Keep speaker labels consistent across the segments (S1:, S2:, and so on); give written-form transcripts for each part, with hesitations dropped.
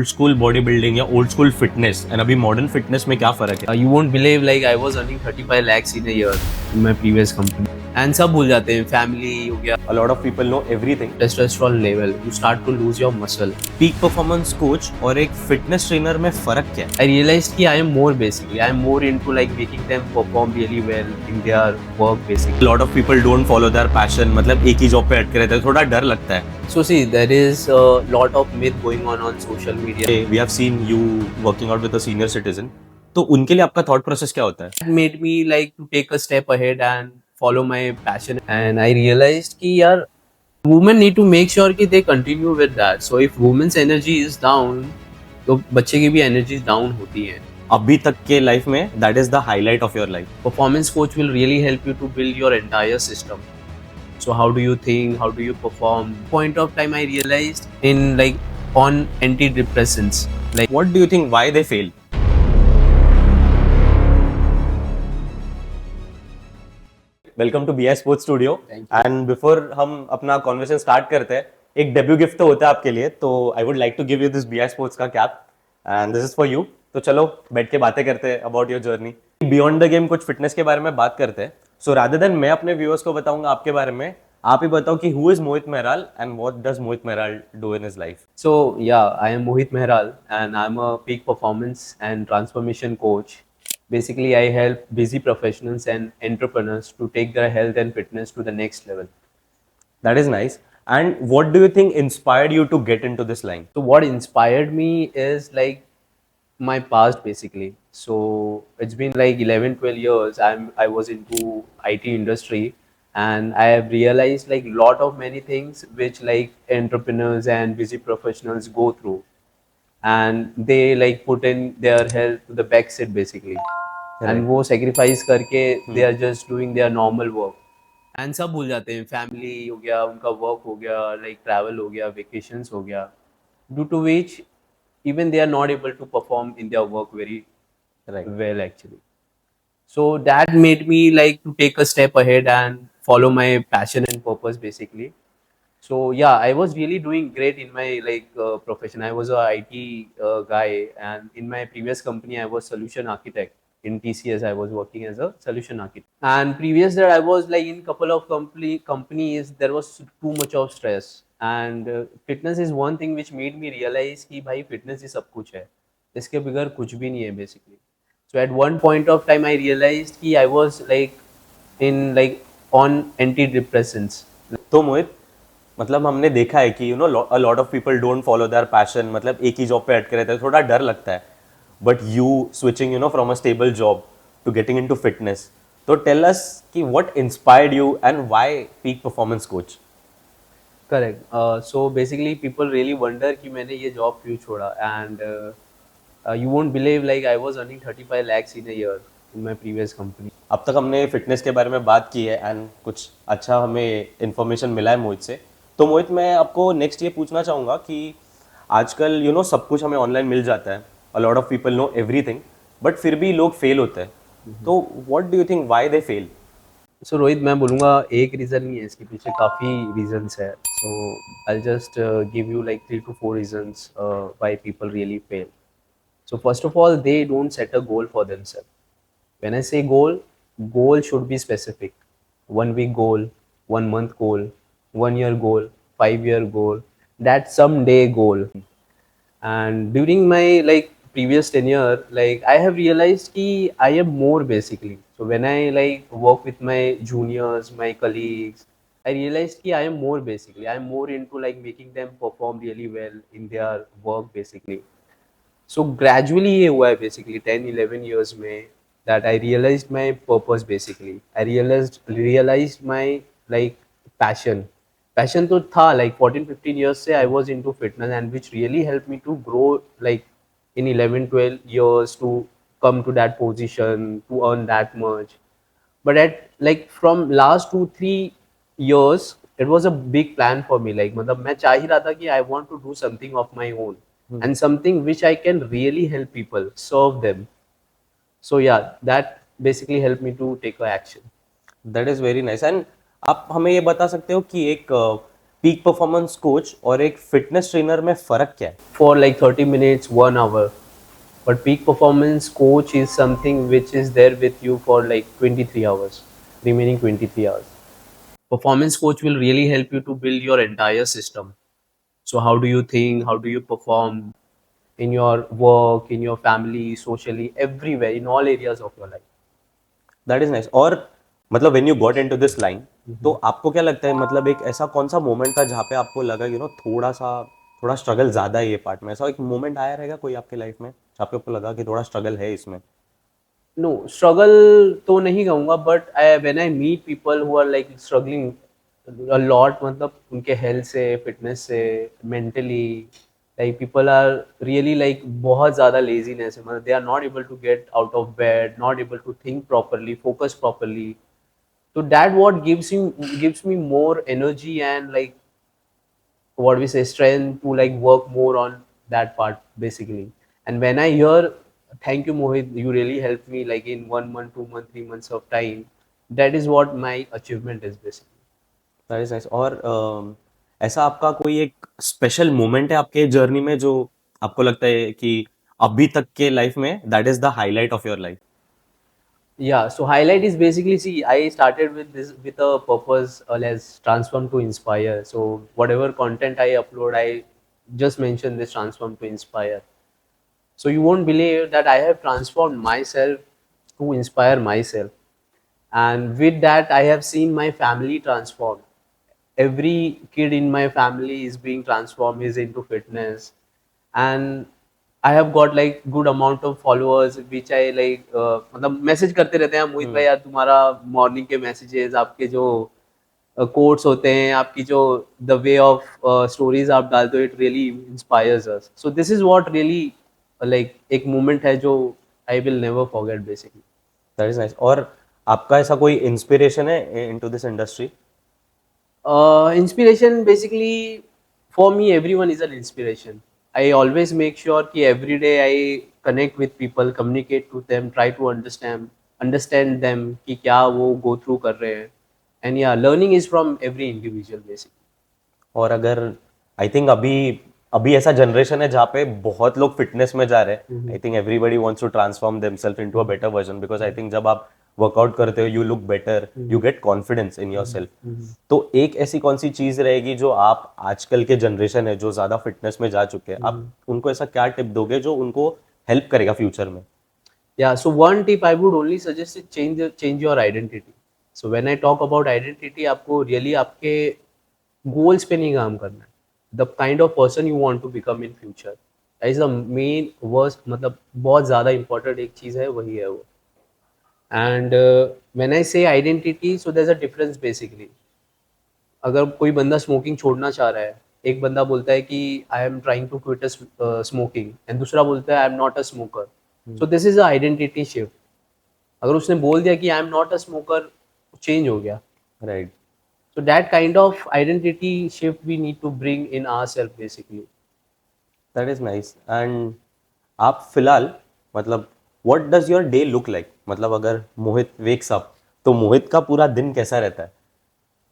S1: Old school body building या old school fitness and अभी modern fitness में क्या फर्क है?
S2: You won't believe, like, I was earning 35 lakhs in a year in my previous company. And सब भूल जाते हैं, फैमिली हो गया,
S1: A lot of people know everything.
S2: Testosterone level, you start to lose your muscle.
S1: Peak performance coach और एक fitness trainer में फर्क क्या है?
S2: I realized कि I am more basically, I am more into like making them perform really well in their work basically.
S1: A lot of people don't follow their passion, मतलब एक ही job पे अटके रहते हैं, थोड़ा डर लगता है.
S2: So see, there is a lot of myth going on social media.
S1: We have seen you working out with a senior citizen. तो उनके लिए आपका थॉट प्रोसेस क्या होता है?
S2: It made me like to take a step ahead and follow my passion. And I realized कि यार women need to make sure कि they continue with that. So if women's energy is down, तो बच्चे की भी energy down होती है.
S1: अभी तक के लाइफ में that is the highlight of your life.
S2: Performance coach will really help you to build your entire system. So how do you think? How do you perform? Point of time I realized in like on antidepressants. Like
S1: What do you think why they fail? Welcome to BI sports studio. And before हम अपना conversation start करते हैं, एक debut gift तो होता है आपके लिए, तो I would like to give you this BI sports का cap and this is for you. तो चलो बैठ के बातें करते हैं about your journey. Beyond the game कुछ फिटनेस के बारे में बात करते हैं. सो रादर देन मैं अपने व्यूअर्स को बताऊंगा आपके बारे में, आप ही बताओ कि who is Mohit Mehral and what does Mohit Mehral do in his life.
S2: so yeah, I am Mohit Mehral and I'm a peak performance and transformation coach. Basically, I help busy professionals and entrepreneurs to take their health and fitness to the next level.
S1: That is nice. And what do you think inspired you to get into this line?
S2: So what inspired me is like my past basically. So it's been like 11-12 years I was into IT industry, and I have realized like lot of many things which like entrepreneurs and busy professionals go through, and they like put in their health to the back seat basically. And वो sacrifice करके they are just doing their normal work. And सब भूल जाते हैं, family हो गया, उनका work हो गया, लाइक ट्रैवल हो गया, वेकेशंस हो गया, due to which even they are not able to perform in their work very well actually. So that made me like to take a step ahead and follow my passion and purpose basically. So yeah, I was really doing great in my profession. I was a IT guy, and in my previous company I was solution architect. In TCS I was working as a solution architect, and previous that I was like in couple of companies there was too much of stress, and fitness is one thing which made me realize कि भाई fitness ही सब कुछ है, इसके बगैर कुछ भी नहीं है basically. So at one point of time I realized कि I was like in like on antidepressants.
S1: तो मोहित, मतलब हमने देखा है कि a lot of people don't follow their passion, मतलब एक ही जॉब पे अटके रहते हैं, थोड़ा डर लगता है. But you switching from a stable job to getting into fitness. तो टेल अस कि what inspired you and why peak performance coach.
S2: Correct. So basically people really wonder कि मैंने ये जॉब क्यों छोड़ा, and you won't believe, like, I was earning 35 lakhs in a year in my previous company.
S1: अब तक हमने fitness के बारे में बात की है एंड कुछ अच्छा हमें इन्फॉर्मेशन मिला है मोहित से. तो मोहित, मैं आपको नेक्स्ट ये पूछना चाहूँगा कि आजकल सब कुछ हमें ऑनलाइन मिल जाता है. A lot of people know everything, but फिर भी लोग फेल होते हैं. तो what do you think why they fail?
S2: So Rohit, मैं बोलूँगा एक रीज़न नहीं है, इसके पीछे काफ़ी रीजंस है. So I'll just give you like 3 to 4 reasons why people really fail. So first of all, they don't set a goal for themselves. When I say goal should be specific. 1 week goal, 1 month goal, 1 year goal, 5 year goal, that someday goal. And during my like previous tenure, like I have realized ki I am more basically. So when I like work with my juniors, my colleagues, I realized ki I am more basically. I am more into like making them perform really well in their work basically. So gradually ये हुआ है basically 10-11 years में, that I realized my purpose basically. I realized my like passion तो था, like 14-15 years से I was into fitness, and which really helped me to grow like in 11-12 years to come to that position, to earn that much. But at like from last 2-3 years it was a big plan for me. Like मतलब मैं चाह ही रहा था कि I want to do something of my own, and something which I can really help people, serve them. So yeah, that basically helped me to take a action.
S1: That is very nice. And आप हमें ये बता सकते हो कि एक peak performance coach और एक फिटनेस ट्रेनर में फर्क क्या है?
S2: For like 30 minutes, 1 hour. But peak performance coach is something which is there with you for like 23 hours, remaining 23 hours. Performance coach will really help you to build your entire system. So how do you think, how do you perform in your work, in your family, socially, everywhere, in all areas of your life.
S1: That is nice. और मतलब when you got into this line, तो आपको क्या लगता है, मतलब एक ऐसा कौन सा मोमेंट था जहाँ पे आपको लगा थोड़ा स्ट्रगल ज्यादा है ये पार्ट में? ऐसा एक मोमेंट आया रहेगा कोई आपके लाइफ में जहाँ पे आपको लगा कि थोड़ा स्ट्रगल है इसमें?
S2: No, struggle तो नहीं कहूँगा, but when I meet people who are like struggling a lot, मतलब उनके health से, fitness से, mentally, like people are really like बहुत ज़्यादा laziness है, मतलब they are not able to get out of bed, not able to think properly, focus properly. So that what gives me more energy and like what we say strength to like work more on that part basically. And when I hear thank you Mohit, you really helped me like in 1 month, 2 month, 3 months of time, that is what my achievement is basically.
S1: That is nice. और ऐसा आपका कोई एक special moment है आपके journey में जो आपको लगता है कि अभी तक के लाइफ में that is the highlight of your life?
S2: Yeah, so highlight is basically, see, I started with this with a purpose as transform to inspire. So whatever content I upload, I just mention this transform to inspire. So you won't believe that I have transformed myself to inspire myself. And with that, I have seen my family transform. Every kid in my family is being transformed, is into fitness. And I have got like good amount of followers which I like मतलब message करते रहते हैं मोहित भाई यार तुम्हारा morning के messages आपके जो कोट्स होते हैं आपकी जो द वे ऑफ स्टोरीज आप डालते हो it really inspires us so this is what really like एक मोमेंट है जो I will never forget basically
S1: that is nice. और आपका ऐसा कोई इंस्पिरेशन है into this industry?
S2: Inspiration basically for me everyone is an inspiration. I always make sure कि every day I connect with people, communicate to them, try to understand them कि क्या वो go through कर रहे हैं. And yeah, learning is from every individual basically.
S1: और अगर I think अभी अभी ऐसा जनरेशन है जहाँ पे बहुत लोग फिटनेस में जा रहे हैं। I think everybody wants to transform themselves into a better version, because I think जब आप वर्कआउट करते हो you look better, you get confidence in yourself. तो एक ऐसी कौन सी चीज रहेगी जो आप आजकल के जनरेशन है जो ज्यादा फिटनेस में जा चुके हैं, आप उनको ऐसा क्या टिप दोगे जो उनको हेल्प करेगा फ्यूचर में?
S2: Yeah, so one tip I would only suggest is change your identity. So when I talk about identity, आपको really आपके goals पे नहीं काम करना है. The kind of person you want to become in future. That is the main worst मतलब बहुत ज़्यादा important एक चीज़ है वही है वो. And when I say identity, so there's a difference basically. अगर कोई बंदा स्मोकिंग छोड़ना चाह रहा है, एक बंदा बोलता है कि I am trying to quit smoking and दूसरा बोलता है I am not a smoker. So this is a identity shift. अगर उसने बोल दिया कि I am not a smoker, change हो गया.
S1: Right.
S2: So that kind of identity shift we need to bring in ourselves basically.
S1: That is nice. And आप फिलहाल मतलब what does your day look like? मतलब अगर मोहित वेक्स अप तो मोहित का पूरा दिन कैसा रहता है?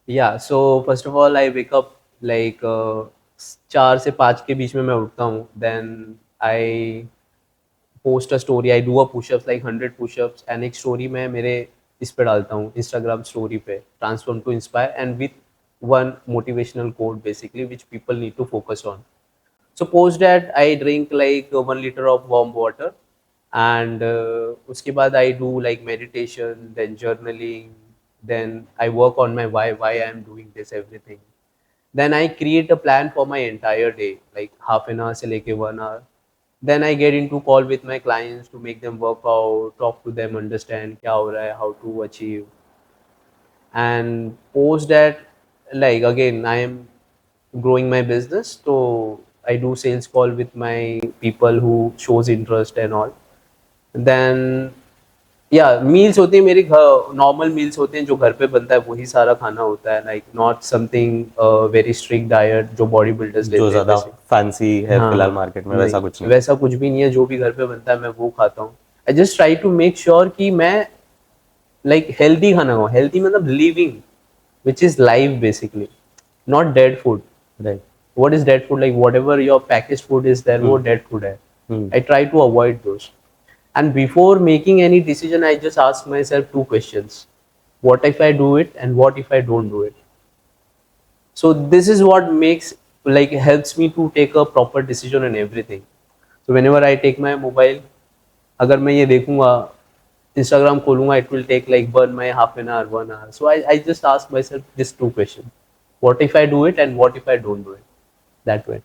S2: या so first of all I wake up like 4 से 5 के बीच में मैं उठता हूँ. Then I post a story, I do a pushups like 100 pushups and एक स्टोरी मैं मेरे इस पे डालता हूँ इंस्टाग्राम स्टोरी पे, transform to inspire and with one motivational code basically which people need to focus on. So post that I drink like 1 liter of warm water and उसके बाद I do like meditation, then journaling, then I work on my why I am doing this everything. Then I create a plan for my entire day, like half an hour से लेके 1 hour. Then I get into call with my clients to make them work out, talk to them, understand क्या हो रहा है, how to achieve. And post that, like again I am growing my business, so I do sales call with my people who shows interest and all. Then yeah, meals होते हैं मेरे घर, normal meals होते हैं जो घर पे बनता है वही सारा खाना होता है, like not something very strict diet जो बॉडी बिल्डर्स लेते
S1: जो
S2: हैं
S1: ज्यादा
S2: वैसे.
S1: फैंसी है
S2: हाँ,
S1: फिलहाल मार्केट में, वैसा कुछ नहीं?
S2: वैसा कुछ भी नहीं है, जो भी घर पे बनता है मैं वो खाता हूँ. I just try to make sure कि मैं लाइक हेल्दी खाना खाऊं. हेल्दी मतलब living which is life basically. not dead food.
S1: Right.
S2: What is dead food? Like whatever your packaged food is there, वो dead food है. I try to avoid those. And before making any decision, I just ask myself two questions: what if I do it, and what if I don't do it? So this is what makes, like, helps me to take a proper decision in everything. So whenever I take my mobile, अगर मैं ये देखूंगा, Instagram खोलूंगा, it will take like burn my half an hour, 1 hour. So I just ask myself these two questions: what if I do it, and what if I don't do it? That way.